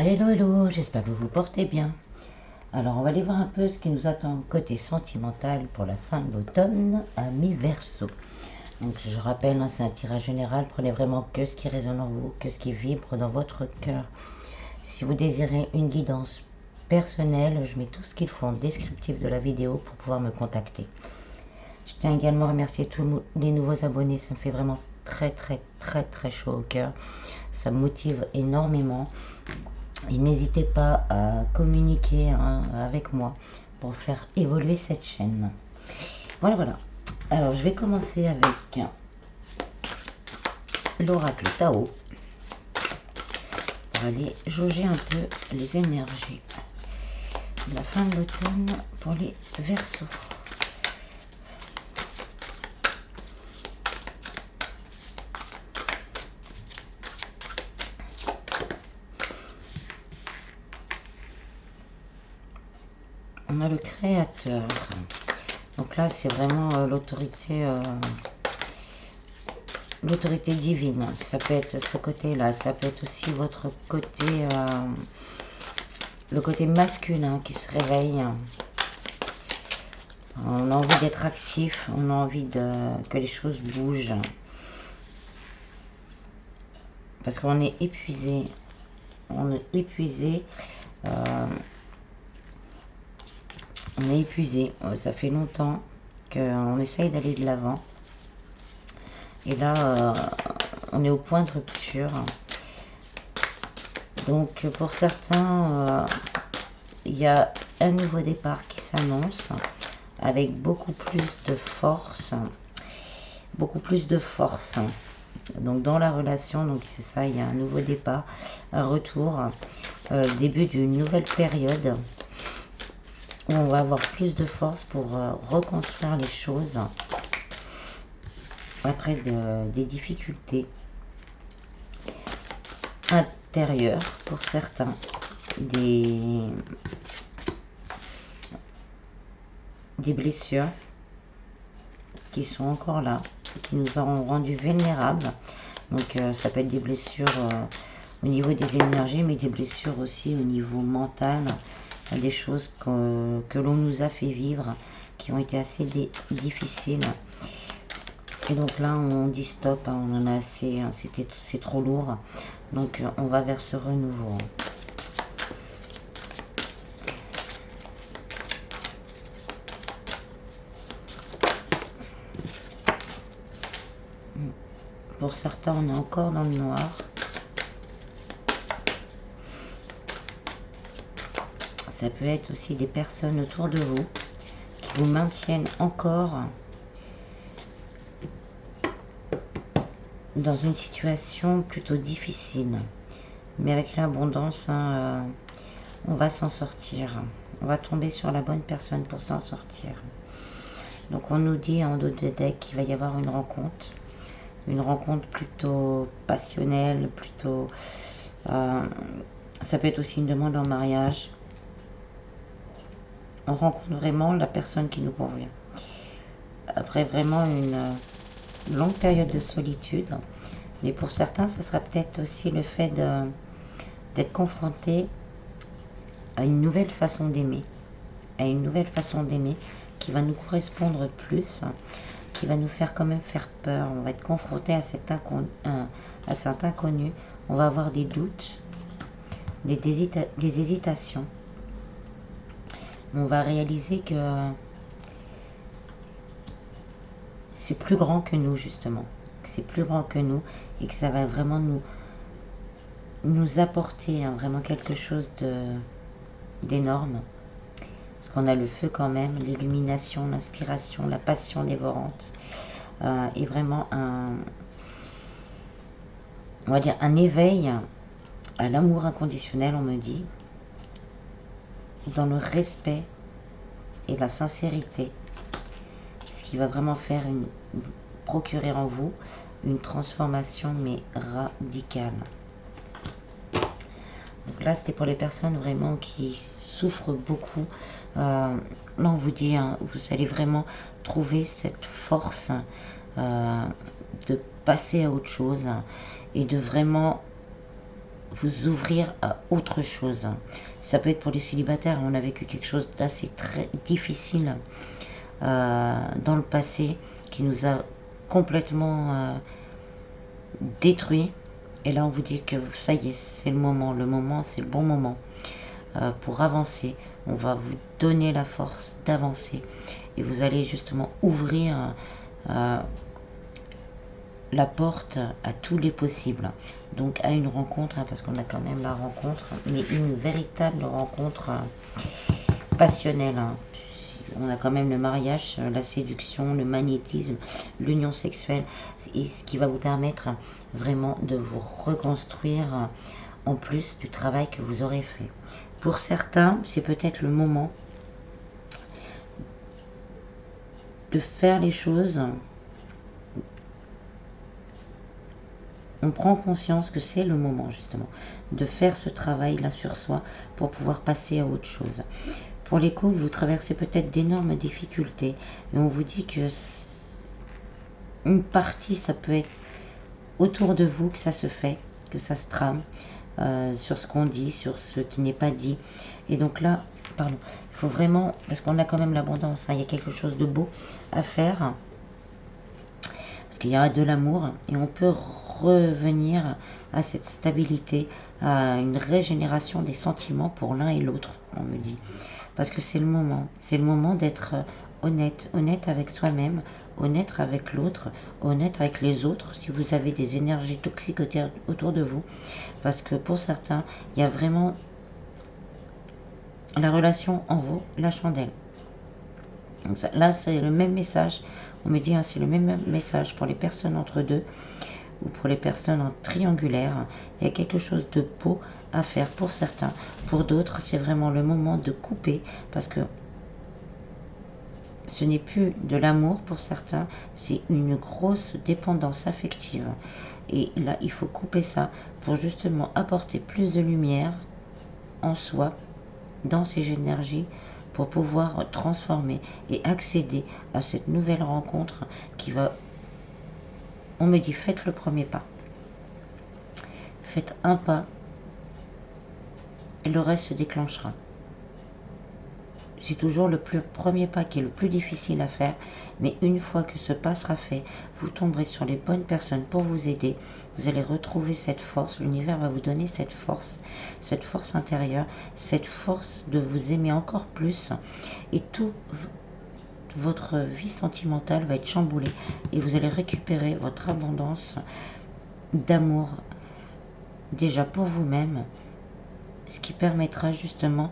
Hello hello, j'espère que vous vous portez bien. Alors on va aller voir un peu ce qui nous attend côté sentimental pour la fin de l'automne à mi-verso. Donc je rappelle, c'est un tirage général, prenez vraiment que ce qui résonne en vous, que ce qui vibre dans votre cœur. Si vous désirez une guidance personnelle, je mets tout ce qu'il faut en descriptif de la vidéo pour pouvoir me contacter. Je tiens également à remercier tous les nouveaux abonnés, ça me fait vraiment très chaud au cœur. Ça me motive énormément. Et n'hésitez pas à communiquer avec moi pour faire évoluer cette chaîne. Voilà. Alors, je vais commencer avec l'oracle Tao pour aller jauger un peu les énergies de la fin de l'automne pour les Verseaux. On a le créateur. Donc là, c'est vraiment l'autorité divine. Ça peut être ce côté-là. Ça peut être aussi votre côté, le côté masculin qui se réveille. On a envie d'être actif. On a envie que les choses bougent. Parce qu'on est épuisé. On est épuisé. Ça fait longtemps qu'on essaye d'aller de l'avant. Et là, on est au point de rupture. Donc, pour certains, il y a un nouveau départ qui s'annonce avec beaucoup plus de force. Donc, dans la relation, donc c'est ça, il y a un nouveau départ, un retour, début d'une nouvelle période où on va avoir plus de force pour reconstruire les choses après des difficultés intérieures pour certains, des blessures qui sont encore là, qui nous ont rendus vulnérables. Donc ça peut être des blessures au niveau des énergies, mais des blessures aussi au niveau mental, des choses que l'on nous a fait vivre, qui ont été assez difficiles. Et donc là, on dit stop, on en a assez, c'est trop lourd. Donc on va vers ce renouveau. Pour certains, on est encore dans le noir. Ça peut être aussi des personnes autour de vous qui vous maintiennent encore dans une situation plutôt difficile. Mais avec l'abondance, on va s'en sortir. On va tomber sur la bonne personne pour s'en sortir. Donc on nous dit en dos de deck qu'il va y avoir une rencontre plutôt passionnelle, plutôt... ça peut être aussi une demande en mariage. On rencontre vraiment la personne qui nous convient. Après vraiment une longue période de solitude. Mais pour certains, ce sera peut-être aussi le fait d'être confronté à une nouvelle façon d'aimer. Qui va nous correspondre plus, qui va nous faire quand même faire peur. On va être confronté à cet inconnu. On va avoir des doutes, des hésitations. On va réaliser que c'est plus grand que nous, justement. C'est plus grand que nous et que ça va vraiment nous apporter vraiment quelque chose d'énorme. Parce qu'on a le feu quand même, l'illumination, l'inspiration, la passion dévorante. Et vraiment on va dire un éveil à l'amour inconditionnel, on me dit, dans le respect et la sincérité, ce qui va vraiment procurer en vous une transformation mais radicale. Donc là, c'était pour les personnes vraiment qui souffrent beaucoup. Là, on vous dit, vous allez vraiment trouver cette force de passer à autre chose et de vraiment vous ouvrir à autre chose. Ça peut être pour les célibataires, on a vécu quelque chose d'assez très difficile dans le passé qui nous a complètement détruit. Et là on vous dit que ça y est, c'est le moment, c'est le bon moment pour avancer. On va vous donner la force d'avancer et vous allez justement ouvrir la porte à tous les possibles. Donc à une rencontre, parce qu'on a quand même la rencontre, mais une véritable rencontre passionnelle. On a quand même le mariage, la séduction, le magnétisme, l'union sexuelle, et ce qui va vous permettre vraiment de vous reconstruire en plus du travail que vous aurez fait. Pour certains, c'est peut-être le moment de faire les choses. On prend conscience que c'est le moment justement de faire ce travail-là sur soi pour pouvoir passer à autre chose. Pour les couples, vous traversez peut-être d'énormes difficultés, mais on vous dit que une partie, ça peut être autour de vous que ça se fait, que ça se trame, sur ce qu'on dit, sur ce qui n'est pas dit. Et donc là, pardon, il faut vraiment, parce qu'on a quand même l'abondance, hein, il y a quelque chose de beau à faire, parce qu'il y a de l'amour, et on peut revenir à cette stabilité, à une régénération des sentiments pour l'un et l'autre, on me dit. Parce que c'est le moment d'être honnête avec soi-même, honnête avec l'autre, honnête avec les autres, si vous avez des énergies toxiques autour de vous. Parce que pour certains, il y a vraiment la relation en vaut la chandelle. Donc ça, là, c'est le même message. On me dit, hein, c'est le même message pour les personnes entre deux ou pour les personnes en triangulaire. Il y a quelque chose de beau à faire pour certains. Pour d'autres, c'est vraiment le moment de couper parce que ce n'est plus de l'amour pour certains, c'est une grosse dépendance affective. Et là, il faut couper ça pour justement apporter plus de lumière en soi, dans ses énergies, pour pouvoir transformer et accéder à cette nouvelle rencontre qui va... On me dit, faites le premier pas. Faites un pas et le reste se déclenchera. C'est toujours le premier pas qui est le plus difficile à faire, mais une fois que ce pas sera fait, vous tomberez sur les bonnes personnes pour vous aider. Vous allez retrouver cette force, l'univers va vous donner cette force intérieure, cette force de vous aimer encore plus, et toute votre vie sentimentale va être chamboulée, et vous allez récupérer votre abondance d'amour, déjà pour vous-même, ce qui permettra justement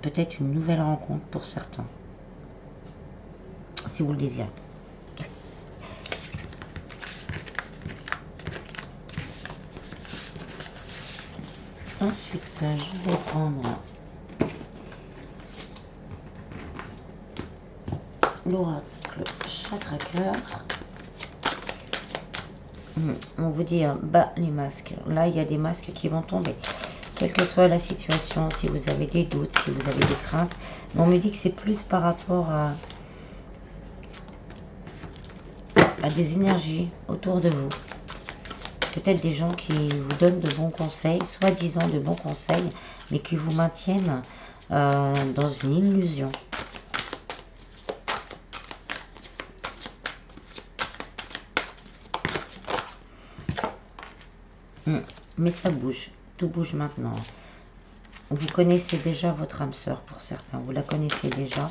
peut-être une nouvelle rencontre pour certains, si vous le désirez. Ensuite, je vais prendre l'oracle Chakra Cœur. On vous dit, bas les masques. Là, il y a des masques qui vont tomber. Quelle que soit la situation, si vous avez des doutes, si vous avez des craintes. Mais on me dit que c'est plus par rapport à des énergies autour de vous. Peut-être des gens qui vous donnent de bons conseils, soi-disant de bons conseils, mais qui vous maintiennent dans une illusion. Mais ça bouge, tout bouge maintenant. Vous connaissez déjà votre âme sœur pour certains, vous la connaissez déjà.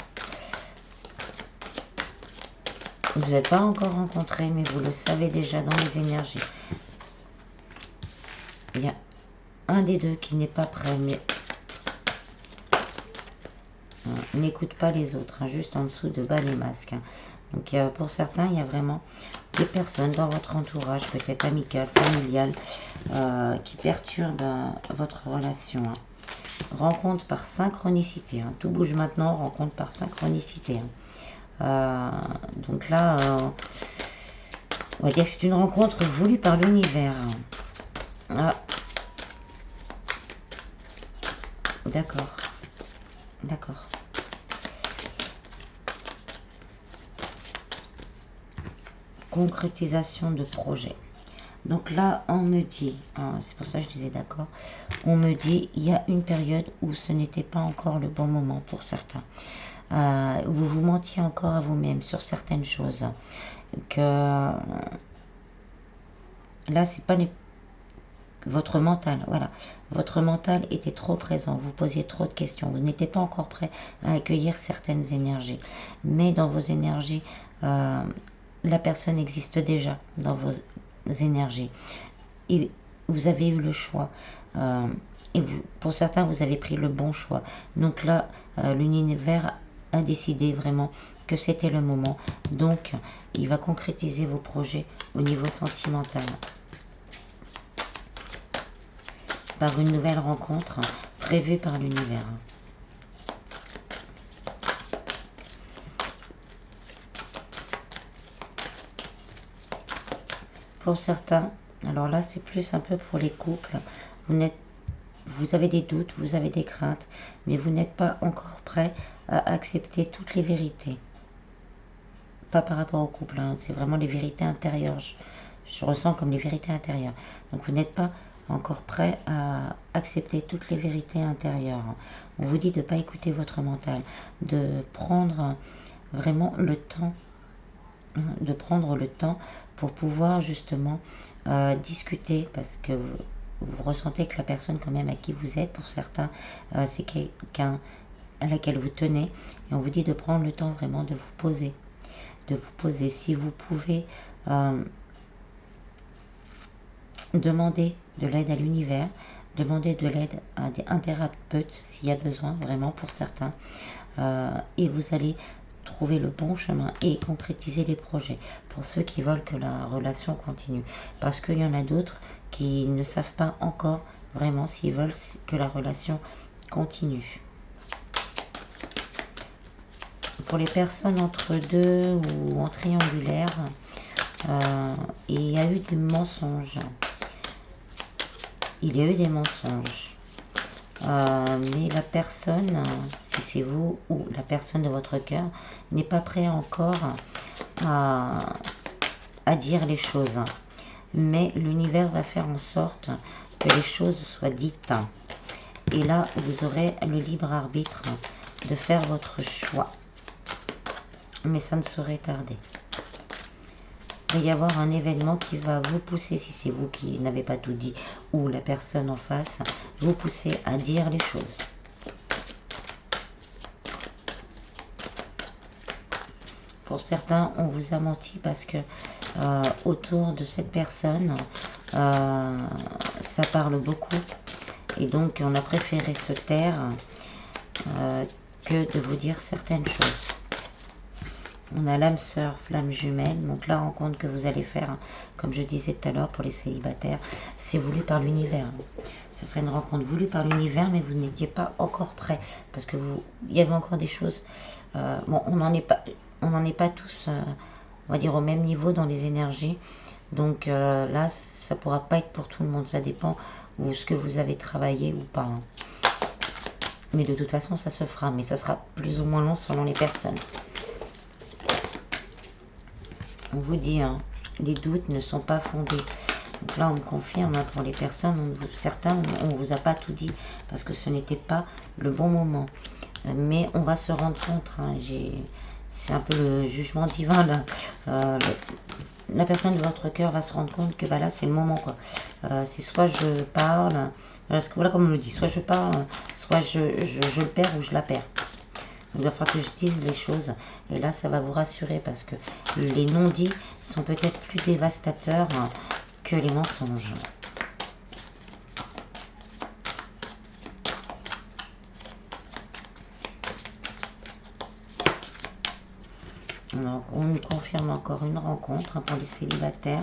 Vous n'êtes pas encore rencontré, mais vous le savez déjà dans les énergies. Il y a un des deux qui n'est pas prêt, mais n'écoute pas les autres, hein, juste en dessous de bas les masques. Hein. Donc pour certains, il y a vraiment des personnes dans votre entourage, peut-être amical, familial, qui perturbent votre relation. Hein. Rencontre par synchronicité, hein. Tout bouge maintenant, rencontre par synchronicité. Hein. Donc là, on va dire que c'est une rencontre voulue par l'univers. Ah. D'accord. D'accord. Concrétisation de projet. Donc là, on me dit, hein, c'est pour ça que je disais d'accord, on me dit, il y a une période où ce n'était pas encore le bon moment pour certains. Vous vous mentiez encore à vous-même sur certaines choses. Que là, c'est pas votre mental, voilà. Votre mental était trop présent, vous posiez trop de questions, vous n'étiez pas encore prêt à accueillir certaines énergies. Mais dans vos énergies, la personne existe déjà dans vos énergies. Et vous avez eu le choix. Et vous, pour certains, vous avez pris le bon choix. Donc là, l'univers a décidé vraiment que c'était le moment. Donc, il va concrétiser vos projets au niveau sentimental. Par une nouvelle rencontre prévue par l'univers. Pour certains, alors là c'est plus un peu pour les couples, vous avez des doutes, vous avez des craintes, mais vous n'êtes pas encore prêt à accepter toutes les vérités. Pas par rapport au couple, hein, c'est vraiment les vérités intérieures. Je ressens comme les vérités intérieures. Donc vous n'êtes pas encore prêt à accepter toutes les vérités intérieures. On vous dit de ne pas écouter votre mental, de prendre vraiment le temps, pour pouvoir justement discuter, parce que vous ressentez que la personne quand même à qui vous êtes, pour certains, c'est quelqu'un à laquelle vous tenez, et on vous dit de prendre le temps vraiment de vous poser. Si vous pouvez demander de l'aide à l'univers, demander de l'aide à un thérapeute s'il y a besoin, vraiment pour certains, et vous allez trouver le bon chemin et concrétiser les projets pour ceux qui veulent que la relation continue, parce qu'il y en a d'autres qui ne savent pas encore vraiment s'ils veulent que la relation continue. Pour les personnes entre deux ou en triangulaire, il y a eu des mensonges. Mais la personne, si c'est vous ou la personne de votre cœur, n'est pas prêt encore à dire les choses. Mais l'univers va faire en sorte que les choses soient dites. Et là, vous aurez le libre arbitre de faire votre choix. Mais ça ne saurait tarder. Il va y avoir un événement qui va vous pousser, si c'est vous qui n'avez pas tout dit, ou la personne en face, vous pousser à dire les choses. Pour certains, on vous a menti parce que autour de cette personne, ça parle beaucoup. Et donc, on a préféré se taire que de vous dire certaines choses. On a l'âme sœur, flamme jumelle. Donc la rencontre que vous allez faire, comme je disais tout à l'heure pour les célibataires, c'est voulu par l'univers. Ce serait une rencontre voulue par l'univers, mais vous n'étiez pas encore prêt. Parce que il y avait encore des choses... bon, on n'en est pas tous, on va dire, au même niveau dans les énergies. Donc là, ça ne pourra pas être pour tout le monde. Ça dépend de ce que vous avez travaillé ou pas. Hein. Mais de toute façon, ça se fera. Mais ça sera plus ou moins long selon les personnes. On vous dit, hein, les doutes ne sont pas fondés. Donc là, on me confirme, hein, pour les personnes, certains, on ne vous a pas tout dit, parce que ce n'était pas le bon moment. Mais on va se rendre compte, hein, c'est un peu le jugement divin, là. La personne de votre cœur va se rendre compte que bah, là, c'est le moment, quoi. C'est soit je parle, voilà comme on me dit, soit je parle, soit je le perds ou je la perds. Il va falloir que je dise les choses. Et là, ça va vous rassurer parce que les non-dits sont peut-être plus dévastateurs que les mensonges. Alors, on nous confirme encore une rencontre, hein, pour les célibataires.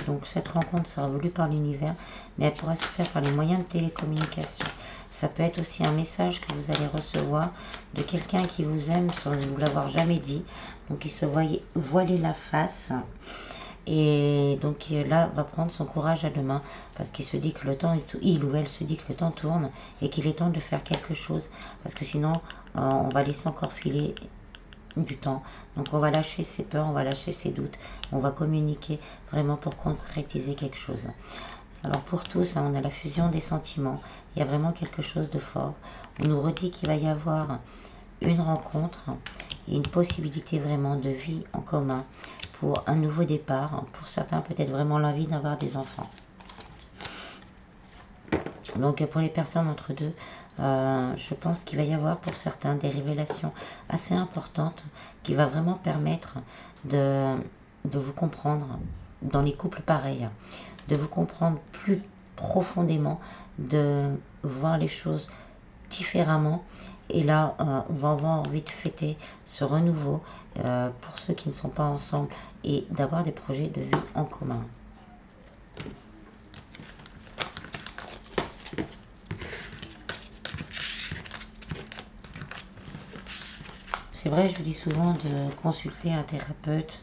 Donc cette rencontre sera voulue par l'univers, mais elle pourra se faire par les moyens de télécommunication. Ça peut être aussi un message que vous allez recevoir de quelqu'un qui vous aime sans vous l'avoir jamais dit. Donc il se voiler la face. Et donc là, va prendre son courage à deux mains parce qu'il se dit que le temps, il ou elle se dit que le temps tourne et qu'il est temps de faire quelque chose. Parce que sinon, on va laisser encore filer du temps. Donc on va lâcher ses peurs, on va lâcher ses doutes, on va communiquer vraiment pour concrétiser quelque chose. Alors pour tous, on a la fusion des sentiments, il y a vraiment quelque chose de fort. On nous redit qu'il va y avoir une rencontre et une possibilité vraiment de vie en commun pour un nouveau départ. Pour certains, peut-être vraiment l'envie d'avoir des enfants. Donc pour les personnes entre deux, je pense qu'il va y avoir pour certains des révélations assez importantes qui va vraiment permettre de vous comprendre dans les couples pareils, de vous comprendre plus profondément, de voir les choses différemment. Et là, on va avoir envie de fêter ce renouveau pour ceux qui ne sont pas ensemble et d'avoir des projets de vie en commun. C'est vrai, je vous dis souvent de consulter un thérapeute,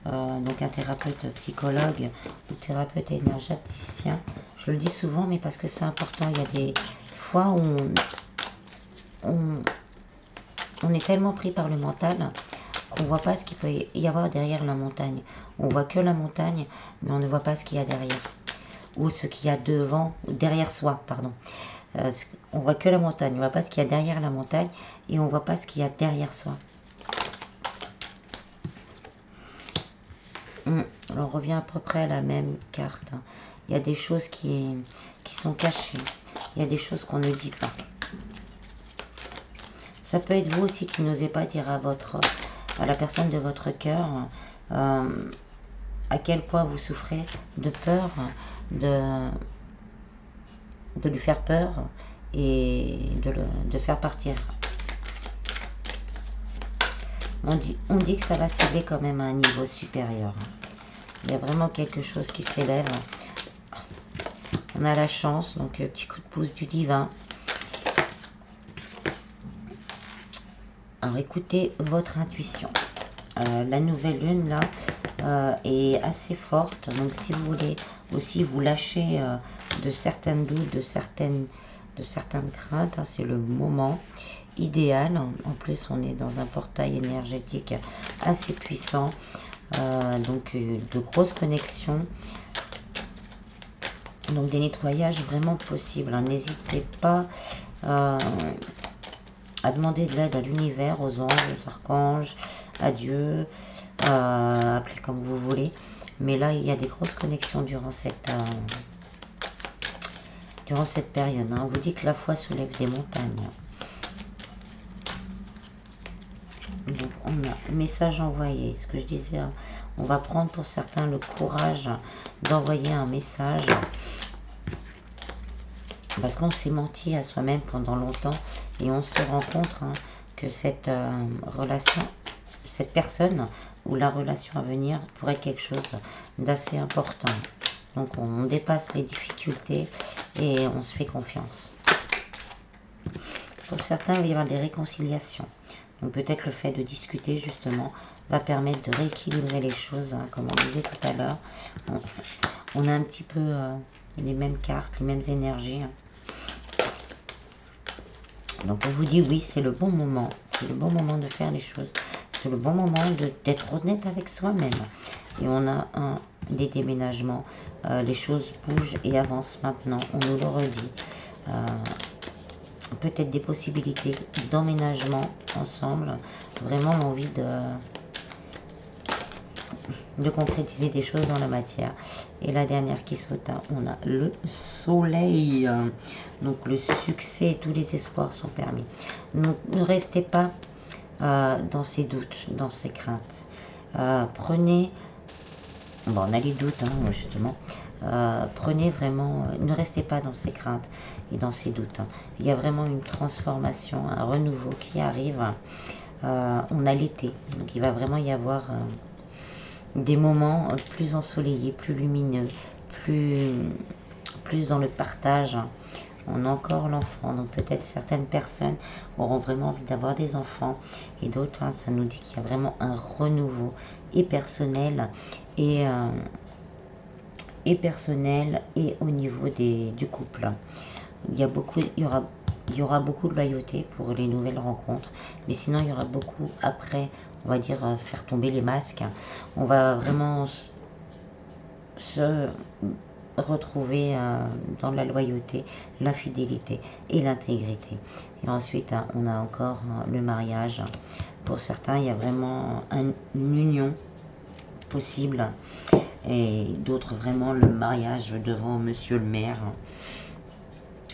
donc un thérapeute psychologue ou thérapeute énergéticien. Je le dis souvent, mais parce que c'est important. Il y a des fois où on est tellement pris par le mental qu'on ne voit pas ce qu'il peut y avoir derrière la montagne. On voit que la montagne, mais on ne voit pas ce qu'il y a derrière. Ou ce qu'il y a devant, ou derrière soi, pardon. On voit que la montagne, on ne voit pas ce qu'il y a derrière la montagne et on ne voit pas ce qu'il y a derrière soi. On revient à peu près à la même carte. Il y a des choses qui sont cachées. Il y a des choses qu'on ne dit pas. Ça peut être vous aussi qui n'osez pas dire à la personne de votre cœur à quel point vous souffrez de peur, de lui faire peur et de faire partir. On dit que ça va s'élever quand même à un niveau supérieur. Il y a vraiment quelque chose qui s'élève. On a la chance, donc petit coup de pouce du divin. Alors écoutez votre intuition. La nouvelle lune là est assez forte, donc si vous voulez aussi vous lâcher de certaines doutes, de certaines craintes, c'est le moment idéal. En plus on est dans un portail énergétique assez puissant, donc de grosses connexions, donc des nettoyages vraiment possibles. N'hésitez pas à demander de l'aide à l'univers, aux anges, aux archanges, à Dieu, appelez comme vous voulez. Mais là, il y a des grosses connexions durant cette période. On vous dit que la foi soulève des montagnes. Donc, on a message envoyé. Ce que je disais, on va prendre pour certains le courage d'envoyer un message. Parce qu'on s'est menti à soi-même pendant longtemps et on se rend compte que cette relation, cette personne ou la relation à venir pourrait être quelque chose d'assez important. Donc on dépasse les difficultés et on se fait confiance. Pour certains, il va y avoir des réconciliations. Donc peut-être le fait de discuter justement va permettre de rééquilibrer les choses, comme on disait tout à l'heure. On a un petit peu les mêmes cartes, les mêmes énergies. Donc on vous dit oui, c'est le bon moment. C'est le bon moment de faire les choses. C'est le bon moment d'être honnête avec soi-même. Et on a des déménagements. Les choses bougent et avancent maintenant. On nous le redit. Peut-être des possibilités d'emménagement ensemble. Vraiment l'envie de concrétiser des choses dans la matière. Et la dernière qui saute, on a le soleil. Donc le succès et tous les espoirs sont permis. Donc, ne restez pas dans ces doutes, dans ces craintes. Prenez, bon, on a les doutes justement, prenez vraiment, ne restez pas dans ces craintes et dans ces doutes. Il y a vraiment une transformation, un renouveau qui arrive. On a l'été, donc il va vraiment y avoir des moments plus ensoleillés, plus lumineux, plus dans le partage. On a encore l'enfant, donc peut-être certaines personnes auront vraiment envie d'avoir des enfants et d'autres, ça nous dit qu'il y a vraiment un renouveau et personnel et au niveau du couple. Il y aura beaucoup de loyauté pour les nouvelles rencontres, mais sinon il y aura beaucoup après on va dire, faire tomber les masques. On va vraiment se retrouver dans la loyauté, la fidélité et l'intégrité. Et ensuite, on a encore le mariage. Pour certains, il y a vraiment une union possible, et d'autres vraiment le mariage devant monsieur le maire.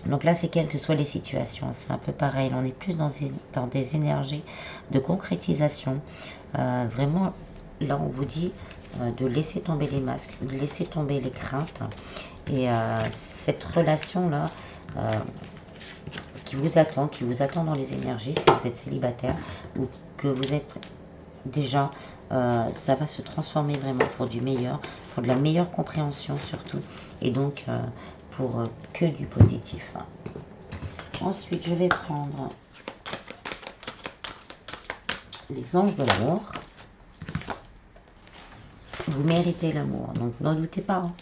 Donc là, c'est quelles que soient les situations, c'est un peu pareil. On est plus dans des énergies de concrétisation. Vraiment, là, on vous dit de laisser tomber les masques, de laisser tomber les craintes. Et cette relation-là qui vous attend dans les énergies, si vous êtes célibataire ou que vous êtes déjà, ça va se transformer vraiment pour du meilleur, pour de la meilleure compréhension surtout, et donc pour que du positif. Ensuite, je vais prendre les anges de l'amour. Vous méritez l'amour, donc n'en doutez pas. Hein.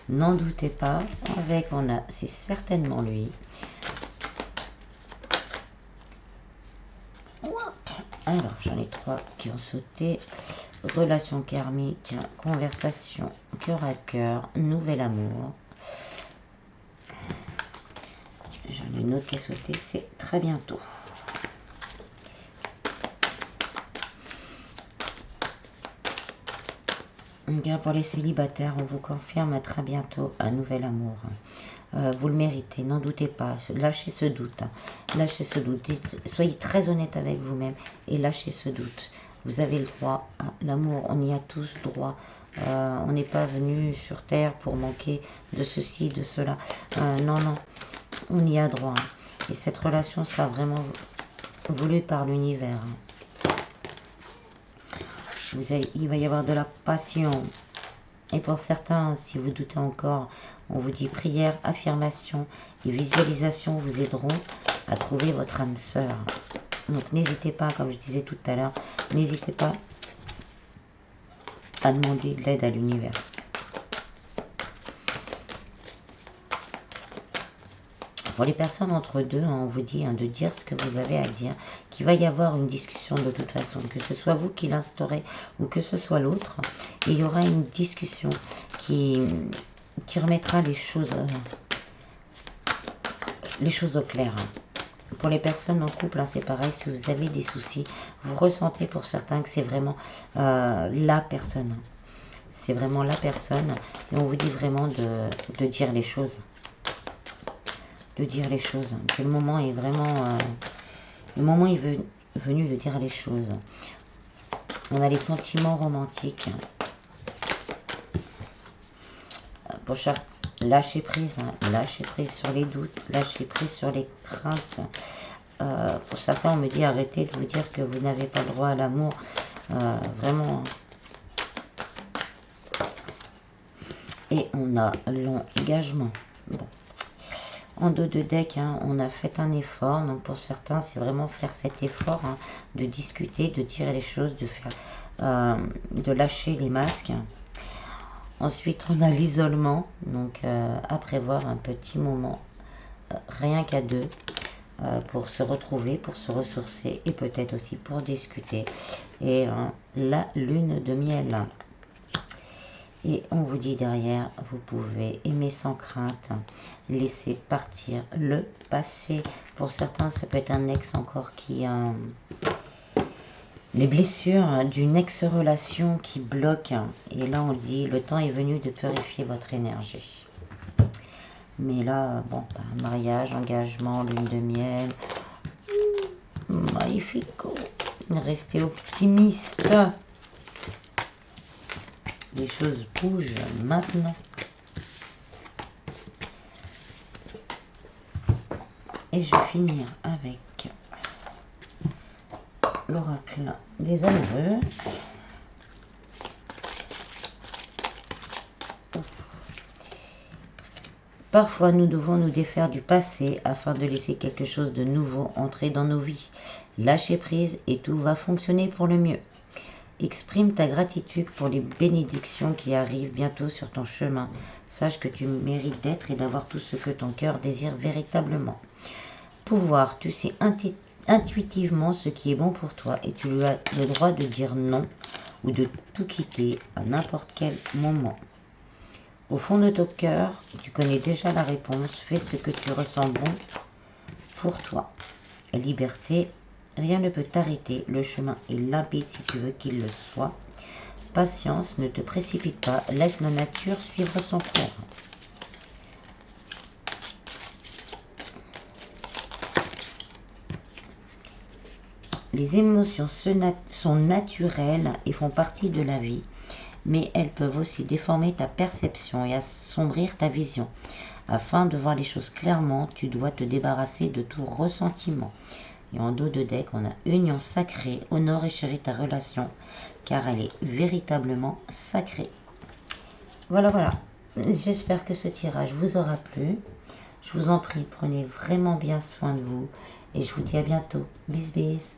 N'en doutez pas. Avec, c'est certainement lui. Alors, j'en ai 3 qui ont sauté. Relation karmique, conversation, cœur à cœur, nouvel amour. J'en ai une autre qui a sauté, c'est très bientôt. Bien, pour les célibataires, on vous confirme à très bientôt un nouvel amour. Vous le méritez, n'en doutez pas, lâchez ce doute. Lâchez ce doute, soyez très honnête avec vous-même et lâchez ce doute. Vous avez le droit à l'amour, on y a tous droit. On n'est pas venu sur Terre pour manquer de ceci, de cela. Non, non, on y a droit. Et cette relation sera vraiment voulue par l'univers. Il va y avoir de la passion. Et pour certains, si vous doutez encore, on vous dit prière, affirmation et visualisation vous aideront à trouver votre âme sœur. Donc n'hésitez pas, comme je disais tout à l'heure, n'hésitez pas à demander de l'aide à l'univers. Pour les personnes entre deux, on vous dit de dire ce que vous avez à dire, qu'il va y avoir une discussion de toute façon, que ce soit vous qui l'instaurez ou que ce soit l'autre, il y aura une discussion qui remettra les choses au clair. Pour les personnes en couple, c'est pareil, si vous avez des soucis, vous ressentez pour certains que c'est vraiment la personne. C'est vraiment la personne, et on vous dit vraiment de dire les choses. De dire les choses, que le moment est vraiment le moment est venu de dire les choses. On a les sentiments romantiques pour chaque lâcher prise sur les doutes, lâcher prise sur les craintes. Pour certains, on me dit arrêtez de vous dire que vous n'avez pas le droit à l'amour, vraiment. Et on a l'engagement. Bon. En dos de deck, on a fait un effort. Donc pour certains, c'est vraiment faire cet effort de discuter, de dire les choses, de faire, de lâcher les masques. Ensuite, on a l'isolement. Donc à prévoir un petit moment, rien qu'à deux, pour se retrouver, pour se ressourcer et peut-être aussi pour discuter. Et la lune de miel. Et on vous dit derrière, vous pouvez aimer sans crainte, laisser partir le passé. Pour certains, ça peut être un ex encore qui a les blessures d'une ex-relation qui bloque. Et là, on dit, le temps est venu de purifier votre énergie. Mais là, bon, mariage, engagement, lune de miel, magnifique. Restez optimiste. Les choses bougent maintenant. Et je vais finir avec l'oracle des amoureux. Parfois, nous devons nous défaire du passé afin de laisser quelque chose de nouveau entrer dans nos vies. Lâchez prise et tout va fonctionner pour le mieux. Exprime ta gratitude pour les bénédictions qui arrivent bientôt sur ton chemin. Sache que tu mérites d'être et d'avoir tout ce que ton cœur désire véritablement. Pouvoir, tu sais intuitivement ce qui est bon pour toi et tu as le droit de dire non ou de tout quitter à n'importe quel moment. Au fond de ton cœur, tu connais déjà la réponse, fais ce que tu ressens bon pour toi. Et liberté, rien ne peut t'arrêter, le chemin est limpide si tu veux qu'il le soit. Patience, ne te précipite pas, laisse la nature suivre son cours. Les émotions sont naturelles et font partie de la vie, mais elles peuvent aussi déformer ta perception et assombrir ta vision. Afin de voir les choses clairement, tu dois te débarrasser de tout ressentiment. Et en dos de deck, on a union sacrée, honore et chéris ta relation, car elle est véritablement sacrée. Voilà, voilà. J'espère que ce tirage vous aura plu. Je vous en prie, prenez vraiment bien soin de vous. Et je vous dis à bientôt. Bis bis.